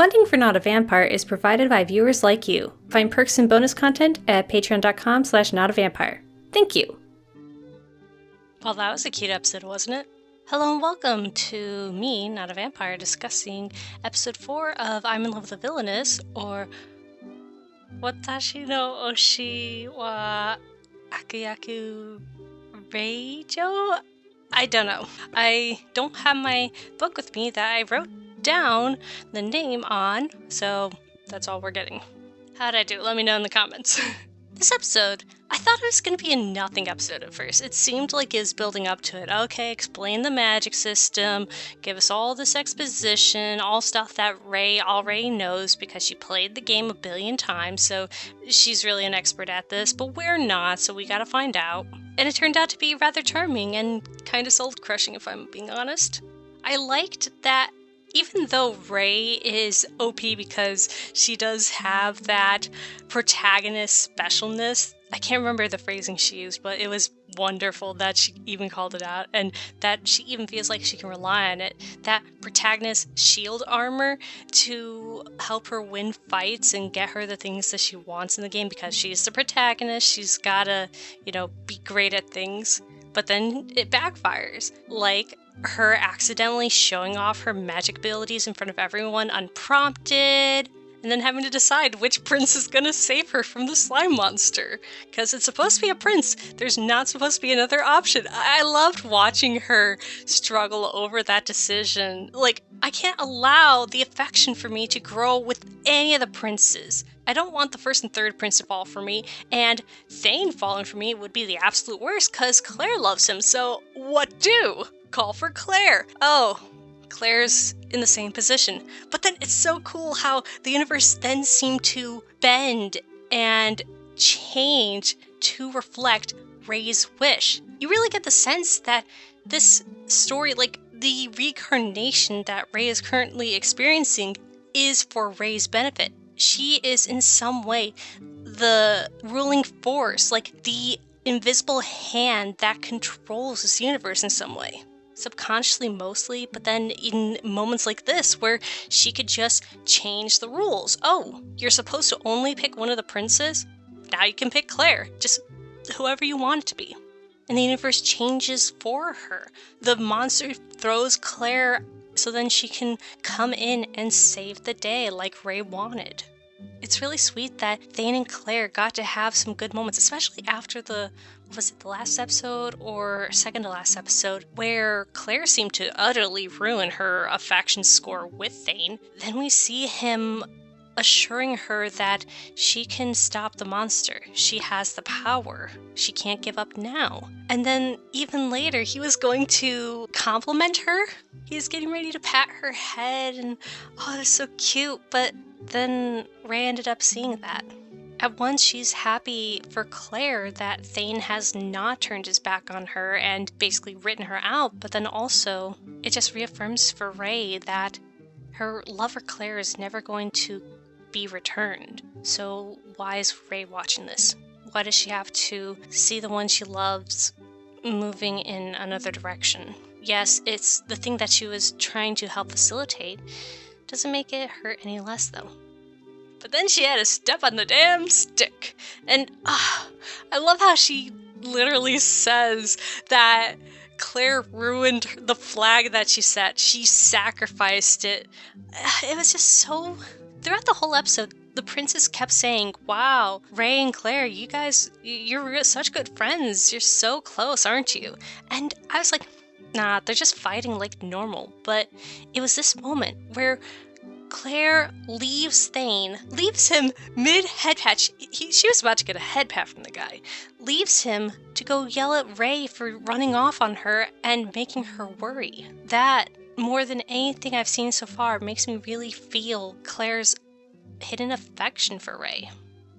Funding for NotAVampyre is provided by viewers like you. Find perks and bonus content at patreon.com/NotAVampyre. Thank you. Well, that was a cute episode, wasn't it? Hello and welcome to me, NotAVampyre, discussing episode 4 of I'm in Love With The Villainess, or Watashi no Oshi wa Akuyaku Reijo? I don't know. I don't have my book with me that I wrote down the name on, so that's all we're getting. How'd I do? Let me know in the comments. This episode, I thought it was going to be a nothing episode at first. It seemed like it was building up to it. Okay, explain the magic system, give us all this exposition, all stuff that Rei already knows because she played the game a billion times, so she's really an expert at this, but we're not, so we gotta find out. And it turned out to be rather charming and kind of soul-crushing, if I'm being honest. I liked that even though Rei is OP because she does have that protagonist specialness, I can't remember the phrasing she used, but it was wonderful that she even called it out, and that she even feels like she can rely on it. That protagonist shield armor to help her win fights and get her the things that she wants in the game, because she's the protagonist, she's gotta, be great at things. But then it backfires, like her accidentally showing off her magic abilities in front of everyone unprompted, and then having to decide which prince is gonna save her from the slime monster. Because it's supposed to be a prince, there's not supposed to be another option. I loved watching her struggle over that decision. Like, I can't allow the affection for me to grow with any of the princes. I don't want the first and third prince to fall for me, and Thane falling for me would be the absolute worst because Claire loves him, so what do? Call for Claire. Oh, Claire's in the same position. But then it's so cool how the universe then seemed to bend and change to reflect Rei's wish. You really get the sense that this story, like the reincarnation that Rei is currently experiencing, is for Rei's benefit. She is in some way the ruling force, like the invisible hand that controls this universe in some way. Subconsciously mostly, but then in moments like this where she could just change the rules. Oh, you're supposed to only pick one of the princes? Now you can pick Claire, just whoever you want it to be. And the universe changes for her. The monster throws Claire so then she can come in and save the day like Rei wanted. It's really sweet that Thane and Claire got to have some good moments, especially after the last episode or second to last episode, where Claire seemed to utterly ruin her affection score with Thane. Then we see him assuring her that she can stop the monster. She has the power. She can't give up now. And then even later, he was going to compliment her. He's getting ready to pat her head, and oh, that's so cute. But then Rei ended up seeing that. At once, she's happy for Claire that Thane has not turned his back on her and basically written her out, but then also it just reaffirms for Rei that her love for Claire is never going to be returned. So why is Rei watching this? Why does she have to see the one she loves moving in another direction? Yes, it's the thing that she was trying to help facilitate. Doesn't make it hurt any less, though. But then she had to step on the damn stick. And I love how she literally says that Claire ruined the flag that she set. She sacrificed it. It was just so... Throughout the whole episode, the princess kept saying, wow, Rei and Claire, you guys, you're such good friends. You're so close, aren't you? And I was like, nah, they're just fighting like normal. But it was this moment where Claire leaves Thane, leaves him mid-head pat. She was about to get a head pat from the guy. Leaves him to go yell at Rei for running off on her and making her worry. That, more than anything I've seen so far, makes me really feel Claire's hidden affection for Rei.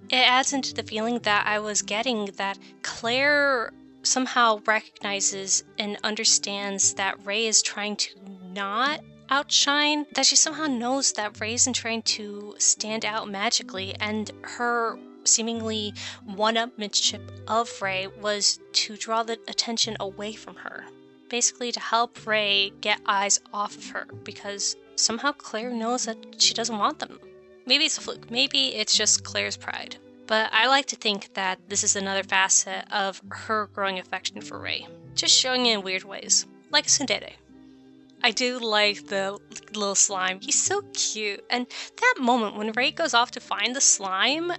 It adds into the feeling that I was getting that Claire somehow recognizes and understands that Rei is trying to not outshine, that she somehow knows that Rei isn't trying to stand out magically, and her seemingly one-upmanship of Rei was to draw the attention away from her. Basically to help Rei get eyes off of her, because somehow Claire knows that she doesn't want them. Maybe it's a fluke. Maybe it's just Claire's pride. But I like to think that this is another facet of her growing affection for Rei, just showing it in weird ways, like a tsundere. I do like the little slime. He's so cute. And that moment when Rei goes off to find the slime,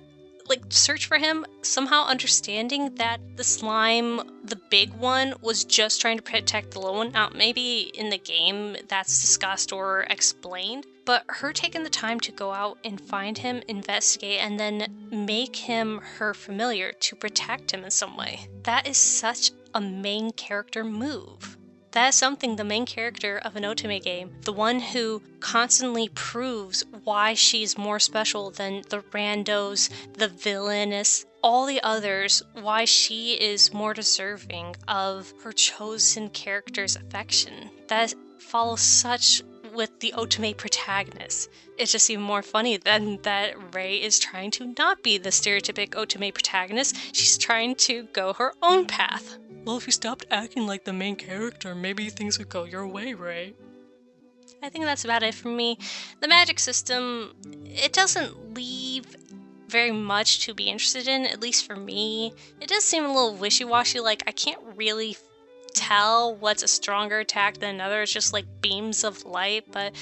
like search for him, somehow understanding that the slime, the big one, was just trying to protect the little one. Now, maybe in the game that's discussed or explained, but her taking the time to go out and find him, investigate, and then make him her familiar to protect him in some way. That is such a main character move. That is something the main character of an otome game, the one who constantly proves why she's more special than the randos, the villainess, all the others, why she is more deserving of her chosen character's affection. That follows such with the otome protagonist. It's just even more funny than that Rei is trying to not be the stereotypic otome protagonist. She's trying to go her own path. Well, if you stopped acting like the main character, maybe things would go your way, Rei. I think that's about it for me. The magic system, it doesn't leave very much to be interested in, at least for me. It does seem a little wishy-washy, like I can't really tell what's a stronger attack than another. It's just like beams of light, but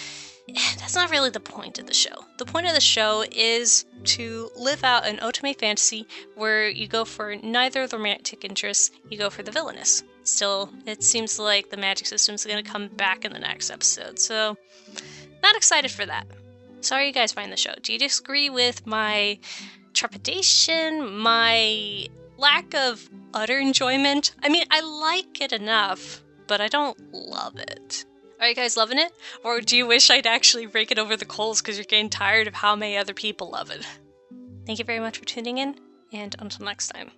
that's not really the point of the show. The point of the show is to live out an otome fantasy where you go for neither of the romantic interests, you go for the villainess. Still, it seems like the magic system is going to come back in the next episode, so not excited for that. So how are you guys finding the show? Do you disagree with my trepidation, my lack of utter enjoyment? I mean, I like it enough, but I don't love it. Are you guys loving it? Or do you wish I'd actually rake it over the coals because you're getting tired of how many other people love it? Thank you very much for tuning in, and until next time.